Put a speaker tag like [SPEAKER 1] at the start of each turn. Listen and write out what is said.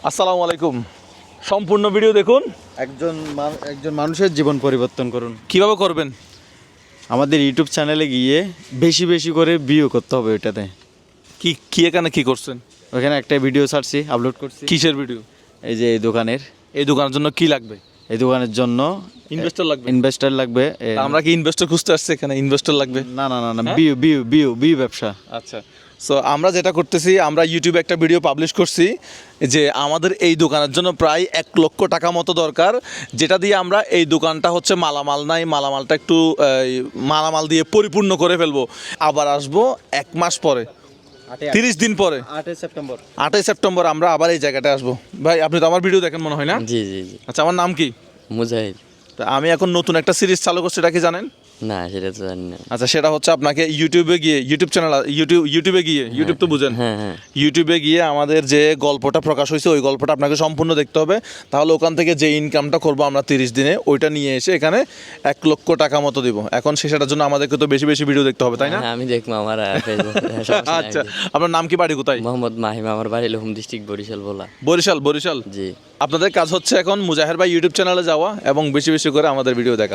[SPEAKER 1] আসসালামু আলাইকুম। সম্পূর্ণ ভিডিও দেখুন।
[SPEAKER 2] একজন মানুষের জীবন পরিবর্তন করুন।
[SPEAKER 1] কিভাবে করবেন?
[SPEAKER 2] আমাদের ইউটিউব চ্যানেলে গিয়ে বেশি বেশি করে ভিউ করতে হবে ওইটাতে।
[SPEAKER 1] কি এখানে কি করছেন?
[SPEAKER 2] ওখানে একটা ভিডিও ছাড়ছি, আপলোড করছি।
[SPEAKER 1] কিসের ভিডিও?
[SPEAKER 2] এই যে এই দোকানের,
[SPEAKER 1] এই দোকানের জন্য কি লাগবে?
[SPEAKER 2] এই দোকানের জন্য
[SPEAKER 1] ইনভেস্টর লাগবে।
[SPEAKER 2] ইনভেস্টর লাগবে।
[SPEAKER 1] তা আমরা কি ইনভেস্টর খুঁজতে আসছি এখানে? ইনভেস্টর লাগবে?
[SPEAKER 2] না না না না,
[SPEAKER 1] হ্যাঁ?
[SPEAKER 2] ভিউ ব্যবসা।
[SPEAKER 1] আচ্ছা, সো আমরা যেটা করতেছি, আমরা ইউটিউবে একটা ভিডিও পাবলিশ করছি যে আমাদের এই দোকানের জন্য প্রায় 1,00,000 টাকা মতো দরকার, যেটা দিয়ে আমরা এই দোকানটা হচ্ছে মালামাল নাই, মালামালটা একটু মালামাল দিয়ে পরিপূর্ণ করে ফেলবো। আবার আসবো 1 মাস পরে, 30 দিন পরে,
[SPEAKER 2] 8 সেপ্টেম্বর।
[SPEAKER 1] 8ই সেপ্টেম্বর আমরা আবার এই জায়গাটায় আসবো। ভাই, আপনি তো আমার ভিডিও দেখেন মনে হয় না?
[SPEAKER 3] জি জি জি।
[SPEAKER 1] আচ্ছা, আমার নাম কি?
[SPEAKER 3] মুজাহিদ।
[SPEAKER 1] তা আমি এখন নতুন একটা সিরিজ চালু করছি, এটা কি জানেন?
[SPEAKER 3] না, সেটা তো জানি না।
[SPEAKER 1] আচ্ছা, সেটা হচ্ছে আপনাকে ইউটিউবে গিয়ে, ইউটিউবে গিয়ে, ইউটিউব তো বুঝেন,
[SPEAKER 3] হ্যাঁ হ্যাঁ।
[SPEAKER 1] ইউটিউবে গিয়ে আমাদের যে গল্পটা প্রকাশ হয়েছে ওই গল্পটা আপনাকে সম্পূর্ণ দেখতে হবে। তাহলে ওখান থেকে যে ইনকামটা করবো আমরা 30 দিনে, ওইটা নিয়ে এসে এখানে 1,00,000 টাকা মতো দিব। এখন সেটার জন্য আমাদেরকে তো বেশি বেশি ভিডিও দেখতে হবে, তাই না?
[SPEAKER 3] হ্যাঁ, আমি দেখবো আমার সমস্যা নাই।
[SPEAKER 1] আচ্ছা, আপনার নাম কি, বাড়ি কোথায়?
[SPEAKER 3] মোহাম্মদ মাহিম, আমার বাড়ি লোহম ডিস্ট্রিক্ট, বরিশাল বলা।
[SPEAKER 1] বরিশাল।
[SPEAKER 3] জি।
[SPEAKER 1] আপনাদের কাজ হচ্ছে এখন মুজাহের ভাই ইউটিউব চ্যানেলে যাওয়া এবং বেশি বেশি করে আমাদের ভিডিও দেখা।